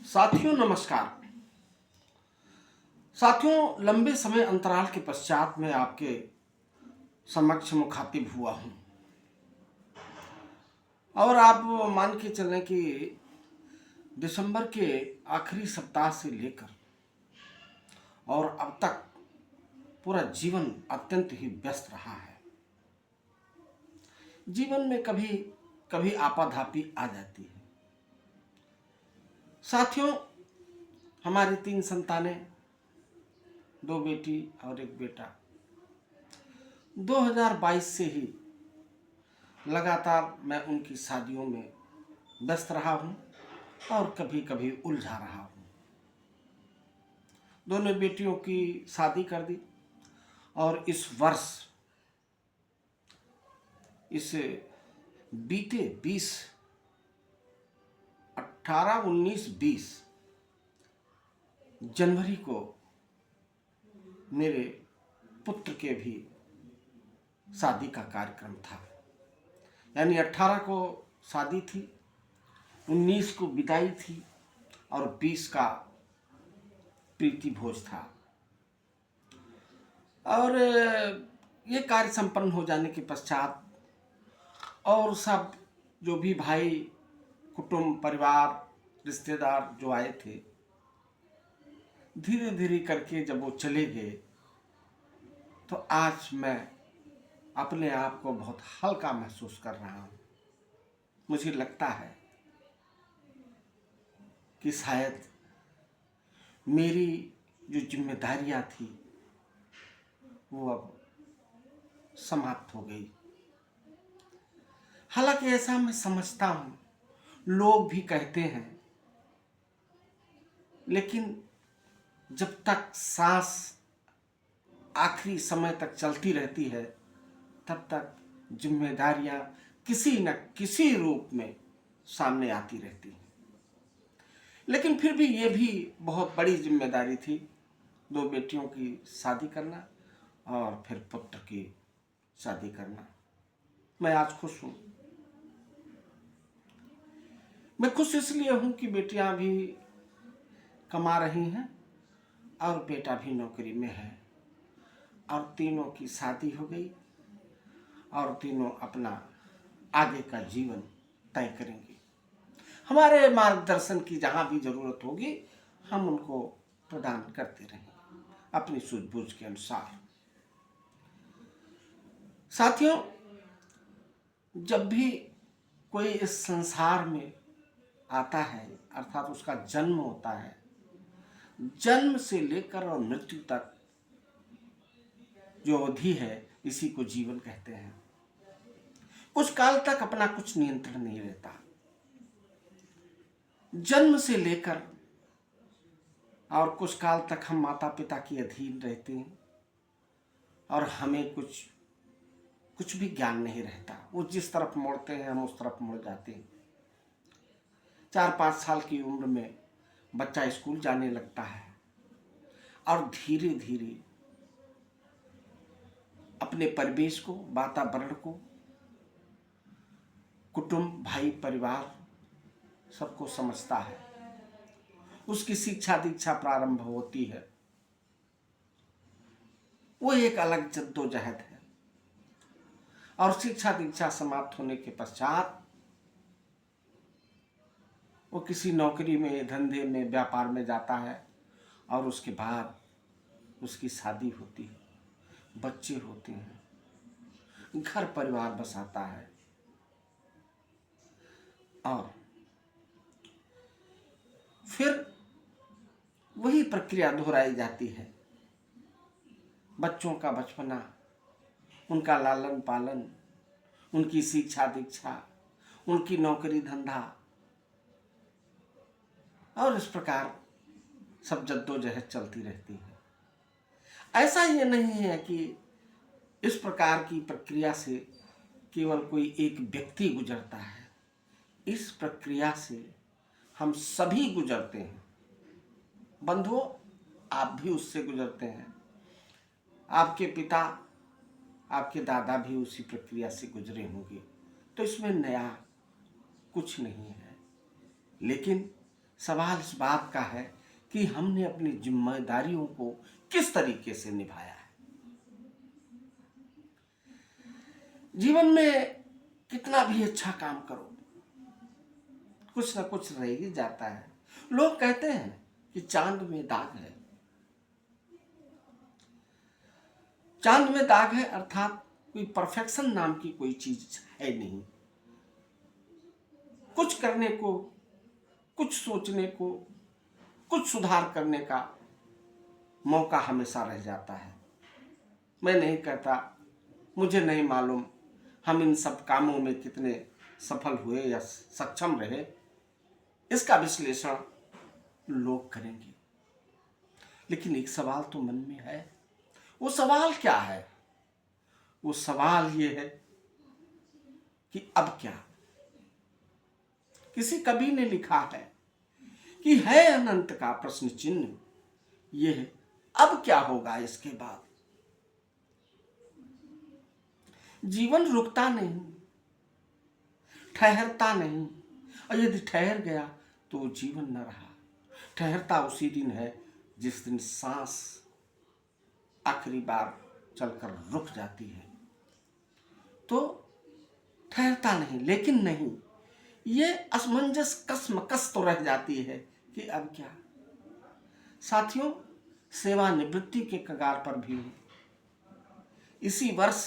साथियों नमस्कार। साथियों, लंबे समय अंतराल के पश्चात मैं आपके समक्ष मुखातिब हुआ हूं और आप मान के चलें कि दिसंबर के आखिरी सप्ताह से लेकर और अब तक पूरा जीवन अत्यंत ही व्यस्त रहा है। जीवन में कभी कभी आपाधापी आ जाती है। साथियों, हमारी 3 संतानें, 2 बेटी और 1 बेटा 2022 से ही लगातार मैं उनकी शादियों में व्यस्त रहा हूं और कभी कभी उलझा रहा हूं। दोनों बेटियों की शादी कर दी और इस वर्ष इस बीते 20 18 19 20 जनवरी को मेरे पुत्र के भी शादी का कार्यक्रम था। यानी 18 को शादी थी, 19 को विदाई थी और 20 का प्रीति भोज था। और ये कार्य संपन्न हो जाने के पश्चात और सब जो भी भाई, कुटुंब, परिवार, रिश्तेदार जो आए थे, धीरे धीरे करके जब वो चले गए तो आज मैं अपने आप को बहुत हल्का महसूस कर रहा हूँ। मुझे लगता है कि शायद मेरी जो जिम्मेदारियां थी वो अब समाप्त हो गई। हालांकि ऐसा मैं समझता हूं, लोग भी कहते हैं, लेकिन जब तक सांस आखिरी समय तक चलती रहती है तब तक जिम्मेदारियां किसी न किसी रूप में सामने आती रहती हैं। लेकिन फिर भी ये भी बहुत बड़ी जिम्मेदारी थी, 2 बेटियों की शादी करना और फिर पुत्र की शादी करना। मैं आज खुश हूं। मैं खुश इसलिए हूं कि बेटियां भी कमा रही हैं और बेटा भी नौकरी में है और तीनों की शादी हो गई और तीनों अपना आगे का जीवन तय करेंगे। हमारे मार्गदर्शन की जहां भी जरूरत होगी हम उनको प्रदान करते रहेंगे अपनी सूझबूझ के अनुसार। साथियों, जब भी कोई इस संसार में आता है, अर्थात उसका जन्म होता है, जन्म से लेकर और मृत्यु तक जो अवधि है, इसी को जीवन कहते हैं। कुछ काल तक अपना कुछ नियंत्रण नहीं रहता। जन्म से लेकर और कुछ काल तक हम माता पिता के अधीन रहते हैं और हमें कुछ भी ज्ञान नहीं रहता। वो जिस तरफ मुड़ते हैं हम उस तरफ मुड़ जाते हैं। 4-5 साल की उम्र में बच्चा स्कूल जाने लगता है और धीरे धीरे अपने परिवेश को, वातावरण को, कुटुंब, भाई, परिवार सबको समझता है। उसकी शिक्षा दीक्षा प्रारंभ होती है। वो एक अलग जद्दोजहद है और शिक्षा दीक्षा समाप्त होने के पश्चात वो किसी नौकरी में, धंधे में, व्यापार में जाता है और उसके बाद उसकी शादी होती है, बच्चे होते हैं, घर परिवार बसाता है और फिर वही प्रक्रिया दोहराई जाती है। बच्चों का बचपना, उनका लालन पालन, उनकी शिक्षा दीक्षा, उनकी नौकरी धंधा और इस प्रकार सब जद्दोजहद चलती रहती है। ऐसा ये नहीं है कि इस प्रकार की प्रक्रिया से केवल कोई एक व्यक्ति गुजरता है। इस प्रक्रिया से हम सभी गुजरते हैं। बंधुओं, आप भी उससे गुजरते हैं। आपके पिता, आपके दादा भी उसी प्रक्रिया से गुजरे होंगे। तो इसमें नया कुछ नहीं है। लेकिन सवाल इस बात का है कि हमने अपनी जिम्मेदारियों को किस तरीके से निभाया है। जीवन में कितना भी अच्छा काम करो, कुछ ना कुछ रह ही जाता है। लोग कहते हैं कि चांद में दाग है। चांद में दाग है अर्थात कोई परफेक्शन नाम की कोई चीज है नहीं। कुछ करने को, कुछ सोचने को, कुछ सुधार करने का मौका हमेशा रह जाता है। मैं नहीं कहता, मुझे नहीं मालूम हम इन सब कामों में कितने सफल हुए या सक्षम रहे, इसका विश्लेषण लोग करेंगे। लेकिन एक सवाल तो मन में है। वो सवाल क्या है? वो सवाल ये है कि अब क्या। किसी कवि ने लिखा है कि है अनंत का प्रश्न चिन्ह ये है, अब क्या होगा इसके बाद। जीवन रुकता नहीं, ठहरता नहीं, और यदि ठहर गया तो जीवन न रहा। ठहरता उसी दिन है जिस दिन सांस आखिरी बार चलकर रुक जाती है। तो ठहरता नहीं, लेकिन नहीं, ये असमंजस कसमकस तो रह जाती है कि अब क्या। साथियों, सेवानिवृत्ति के कगार पर भी हूं। इसी वर्ष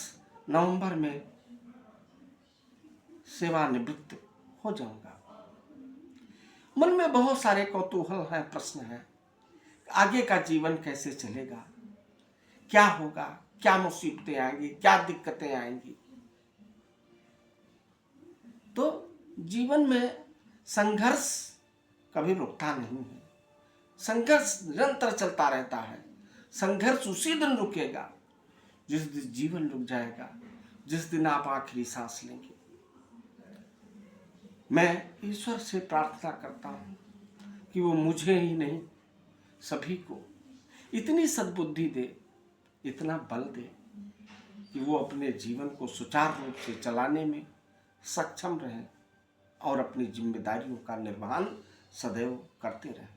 नवंबर में सेवानिवृत्त हो जाऊंगा। मन में बहुत सारे कौतूहल हैं, प्रश्न हैं। आगे का जीवन कैसे चलेगा, क्या होगा, क्या मुसीबतें आएंगी, क्या दिक्कतें आएंगी। तो जीवन में संघर्ष कभी रुकता नहीं है। संघर्ष निरंतर चलता रहता है। संघर्ष उसी दिन रुकेगा जिस दिन जीवन रुक जाएगा, जिस दिन आप आखिरी सांस लेंगे। मैं ईश्वर से प्रार्थना करता हूँ कि वो मुझे ही नहीं, सभी को इतनी सद्बुद्धि दे, इतना बल दे कि वो अपने जीवन को सुचारू रूप से चलाने में सक्षम रहें और अपनी जिम्मेदारियों का निर्वहन सदैव करते रहें।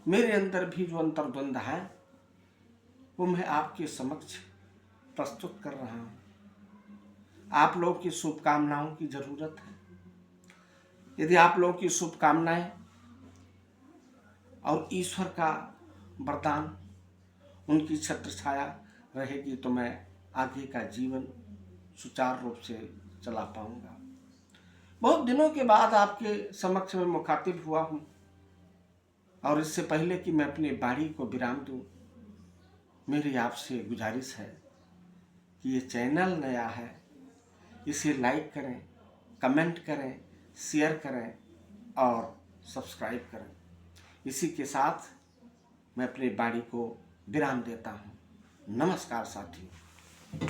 मेरे अंदर भी जो अंतर्द्वंद है वो मैं आपके समक्ष प्रस्तुत कर रहा हूँ। आप लोगों की शुभकामनाओं की जरूरत है। यदि आप लोगों की शुभकामनाएं और ईश्वर का वरदान, उनकी छत्र छाया रहेगी तो मैं आगे का जीवन सुचारू रूप से चला पाऊंगा। बहुत दिनों के बाद आपके समक्ष में मुखातिब हुआ हूं, और इससे पहले कि मैं अपनी वाणी को विराम दूं, मेरी आपसे गुजारिश है कि ये चैनल नया है, इसे लाइक करें, कमेंट करें, शेयर करें और सब्सक्राइब करें। इसी के साथ मैं अपनी वाणी को विराम देता हूँ। नमस्कार साथियों।